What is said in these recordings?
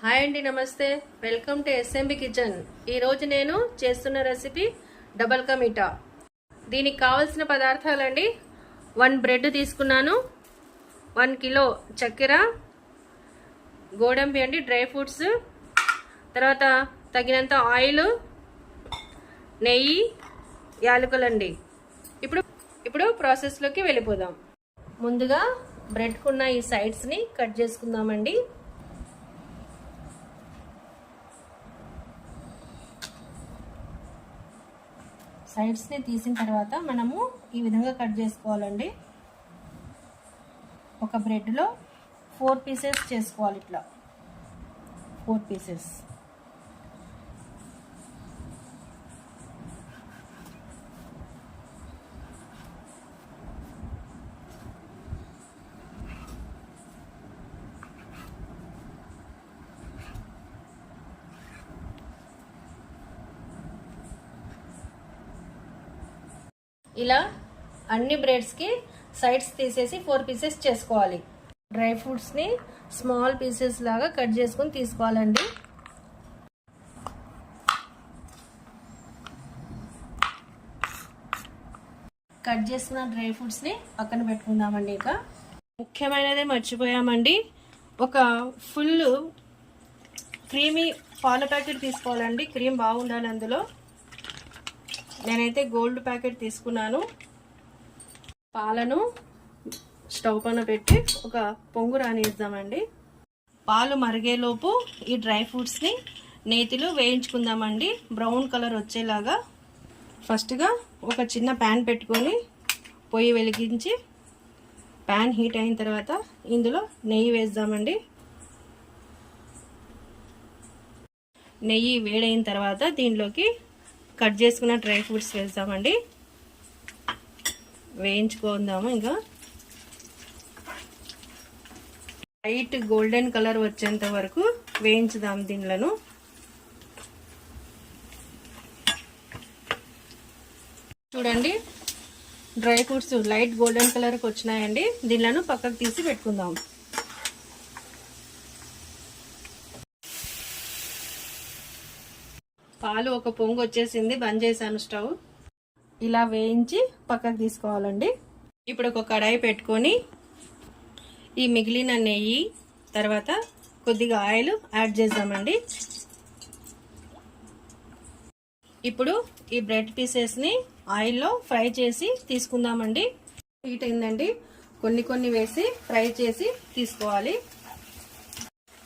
Hi అండి, నమస్తే. Welcome to SMB kitchen. ఈరోజు నేను చేస్తున్న రెసిపీ డబల్ కా మీఠా. దీనికి కావాల్సిన పదార్థాలండి: 1 బ్రెడ్ తీసుకున్నాను, 1 కిలో చక్కెర, గోడంబి అండి, డ్రై ఫ్రూట్స్, తర్వాత తగినంత ఆయిల్, నెయ్యి, యాలకులండి. ఇప్పుడు ప్రాసెస్లోకి వెళ్ళిపోదాం. ముందుగా బ్రెడ్కున్న ఈ సైడ్స్ని కట్ చేసుకుందామండి. సైడ్స్ని తీసిన తర్వాత మనము ఈ విధంగా కట్ చేసుకోవాలండి. ఒక బ్రెడ్లో 4 పీసెస్ చేసుకోవాలి. ఇట్లా 4 పీసెస్. ఇలా అన్ని బ్రెడ్స్కి సైడ్స్ తీసేసి 4 పీసెస్ చేసుకోవాలి. డ్రై ఫ్రూట్స్ని స్మాల్ పీసెస్ లాగా కట్ చేసుకొని తీసుకోవాలండి. కట్ చేసుకున్న డ్రై ఫ్రూట్స్ని పక్కన పెట్టుకుందామండి. ఇక ముఖ్యమైనదే మర్చిపోయామండి, ఒక ఫుల్ క్రీమీ పాల ప్యాకెట్ తీసుకోవాలండి. క్రీమ్ బాగుండాలి అందులో. నేనైతే గోల్డ్ ప్యాకెట్ తీసుకున్నాను. పాలను స్టవ్ పైన పెట్టి ఒక పొంగు రానిద్దామండి. పాలు మరిగేలోపు ఈ డ్రై ఫ్రూట్స్ని నేతిలో వేయించుకుందామండి, బ్రౌన్ కలర్ వచ్చేలాగా. ఫస్ట్గా ఒక చిన్న ప్యాన్ పెట్టుకొని పొయ్యి వెలిగించి ప్యాన్ హీట్ అయిన తర్వాత ఇందులో నెయ్యి వేద్దామండి. నెయ్యి వేడైన తర్వాత దీనిలోకి కట్ చేసుకున్న డ్రై ఫ్రూట్స్ వేస్తామండి. వేయించుకుందాము. ఇంకా లైట్ గోల్డెన్ కలర్ వచ్చేంత వరకు వేయించుదాం దీనిలను. చూడండి, డ్రై ఫ్రూట్స్ లైట్ గోల్డెన్ కలర్కి వచ్చినాయండి. దీనిలను పక్కకు తీసి పెట్టుకుందాం. పాలు ఒక పొంగు వచ్చేసింది, బంద్ చేశాను స్టవ్. ఇలా వేయించి పక్కకు తీసుకోవాలండి. ఇప్పుడు ఒక కడాయి పెట్టుకొని ఈ మిగిలిన నెయ్యి తర్వాత కొద్దిగా ఆయిల్ యాడ్ చేద్దామండి. ఇప్పుడు ఈ బ్రెడ్ పీసెస్ని ఆయిల్లో ఫ్రై చేసి తీసుకుందామండి. హీట్ అయిందండి, కొన్ని వేసి ఫ్రై చేసి తీసుకోవాలి.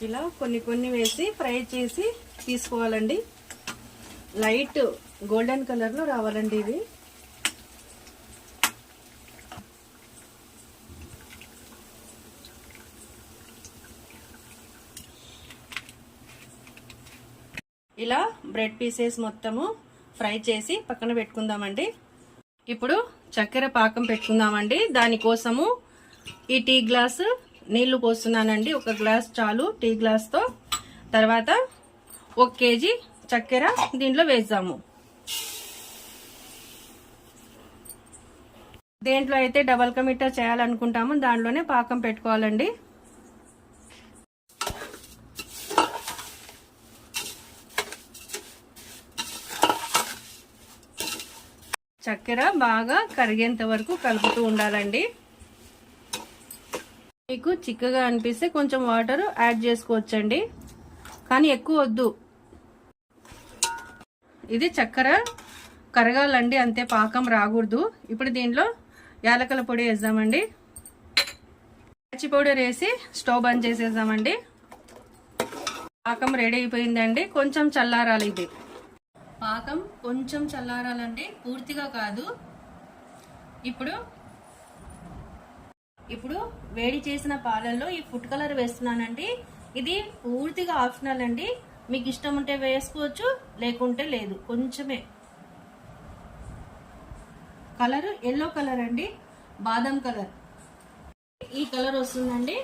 ఇలా కొన్ని వేసి ఫ్రై చేసి తీసుకోవాలండి. లైట్ గోల్డెన్ కలర్లో రావాలండి ఇవి. ఇలా బ్రెడ్ పీసెస్ మొత్తము ఫ్రై చేసి పక్కన పెట్టుకుందామండి. ఇప్పుడు చక్కెర పాకం పెట్టుకుందామండి. దానికోసము ఈ టీ గ్లాసు నీళ్లు పోస్తున్నానండి. 1 గ్లాస్ చాలు టీ గ్లాస్తో. తర్వాత 1 కేజీ చక్కెర దీంట్లో వేద్దాము. దేంట్లో అయితే డబల్ కా మీఠా చేయాలనుకుంటామో దాంట్లోనే పాకం పెట్టుకోవాలండి. చక్కెర బాగా కరిగేంత వరకు కలుపుతూ ఉండాలండి. మీకు చిక్కగా అనిపిస్తే కొంచెం వాటర్ యాడ్ చేసుకోవచ్చండి, కానీ ఎక్కువ వద్దు. ఇది చక్కెర కరగాలండి, అంతే, పాకం రాకూడదు. ఇప్పుడు దీనిలో యాలకుల పొడి వేద్దామండి. ఇలాచి పౌడర్ వేసి స్టవ్ బంద్ చేసేద్దామండి. పాకం రెడీ అయిపోయిందండి. కొంచెం చల్లారాలి. ఇది పాకం కొంచెం చల్లారాలండి, పూర్తిగా కాదు. ఇప్పుడు వేడి చేసిన పాలల్లో ఈ ఫుడ్ కలర్ వేస్తున్నానండి. ఇది పూర్తిగా ఆప్షనల్ అండి. మీకు ఇష్టం ఉంటే వేసుకోవచ్చు, లేకుంటే లేదు. కొంచెమే కలర్ ఎల్లో కలర్ అండి, బాదం కలర్. ఈ కలర్ వస్తుందండి.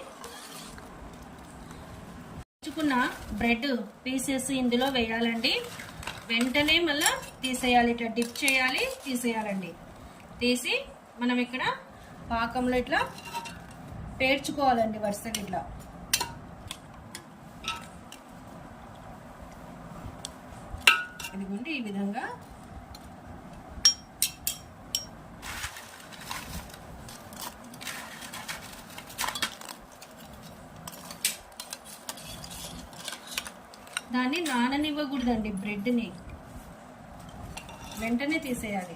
ఉంచుకున్న బ్రెడ్ పీసెస్ ఇందులో వేయాలండి. వెంటనే మళ్ళా తీసేయాలి. ఇట్లా డిప్ చేయాలి, తీసేయాలండి. తీసి మనం ఇక్కడ పాకంలో ఇట్లా పేర్చుకోవాలండి వరుసగా. ఇట్లా ఇదిగోండి ఈ విధంగా దాన్ని నాననివ్వకూడదండి, బ్రెడ్ని వెంటనే తీసేయాలి.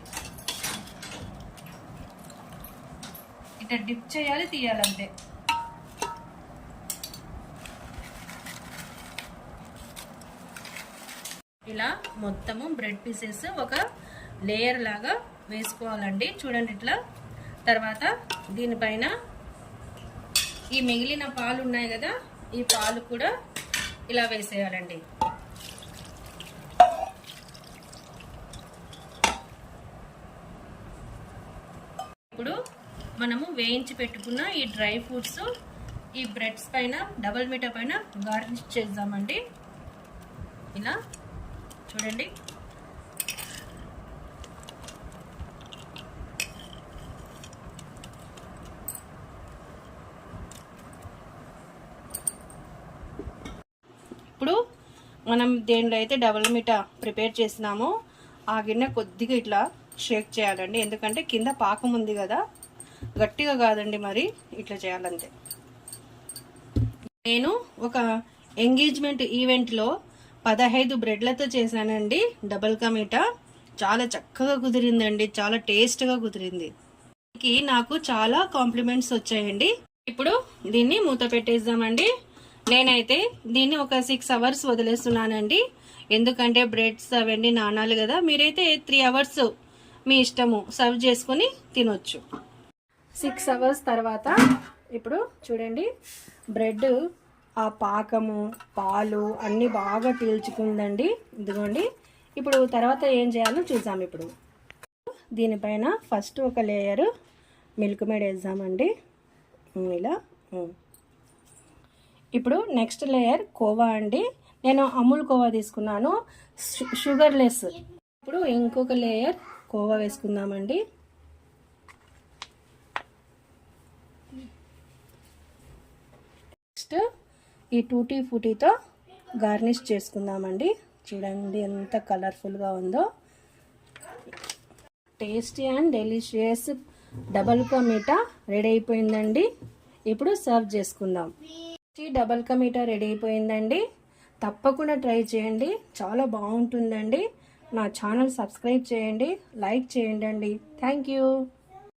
ఇట్లా డిప్ చేయాలి, తీయాలంతే. ఇలా మొత్తము బ్రెడ్ పీసెస్ ఒక లేయర్ లాగా వేసుకోవాలండి. చూడండి ఇట్లా. తర్వాత దీనిపైన ఈ మిగిలిన పాలు ఉన్నాయి కదా, ఈ పాలు కూడా ఇలా వేసేయాలండి. ఇప్పుడు మనము వేయించి పెట్టుకున్న ఈ డ్రై ఫ్రూట్స్ ఈ బ్రెడ్స్ పైన, డబల్ మీటా పైన గార్నిష్ చేద్దామండి. ఇలా చూడండి. ఇప్పుడు మనం దేంట్లో అయితే డబల్ మీటా ప్రిపేర్ చేసినామో ఆ గిన్నె కొద్దిగా ఇట్లా షేక్ చేయాలండి. ఎందుకంటే కింద పాకం ఉంది కదా, గట్టిగా కాదండి, మరి ఇట్లా చేయాలంతే. నేను ఒక ఎంగేజ్మెంట్ ఈవెంట్లో 15 బ్రెడ్లతో చేశానండి డబల్ కా మీటా. చాలా చక్కగా కుదిరిందండి, చాలా టేస్ట్గా కుదిరింది. నాకు చాలా కాంప్లిమెంట్స్ వచ్చాయండి. ఇప్పుడు దీన్ని మూత పెట్టేద్దామండి. నేనైతే దీన్ని ఒక 6 అవర్స్ వదిలేస్తున్నానండి. ఎందుకంటే బ్రెడ్స్ అవన్నీ నానాలి కదా. మీరైతే 3 అవర్స్ మీ ఇష్టము, సర్వ్ చేసుకొని తినొచ్చు. 6 అవర్స్ తర్వాత ఇప్పుడు చూడండి, బ్రెడ్ ఆ పాకము, పాలు అన్నీ బాగా పీల్చుకుందండి. ఇదిగోండి. ఇప్పుడు తర్వాత ఏం చేయాలో చూసాం. ఇప్పుడు దీనిపైన ఫస్ట్ ఒక లేయరు మిల్క్ మేడ్ వేద్దామండి, ఇలా. ఇప్పుడు నెక్స్ట్ లేయర్ కోవా అండి. నేను అమూల్ కోవా తీసుకున్నాను, షుగర్లెస్. ఇప్పుడు ఇంకొక లేయర్ కోవా వేసుకుందామండి. నెక్స్ట్ ఈ టూటీ ఫ్రూటీతో గార్నిష్ చేసుకుందామండి. చూడండి ఎంత కలర్ఫుల్గా ఉందో. టేస్టీ అండ్ డెలిషియస్ డబల్ కా మీటా రెడీ అయిపోయిందండి. ఇప్పుడు సర్వ్ చేసుకుందాం. డబల్ కా మీటా రెడీ అయిపోయిందండి. తప్పకుండా ట్రై చేయండి, చాలా బాగుంటుందండి. నా ఛానల్ సబ్స్క్రైబ్ చేయండి, లైక్ చేయండి అండి. Thank you.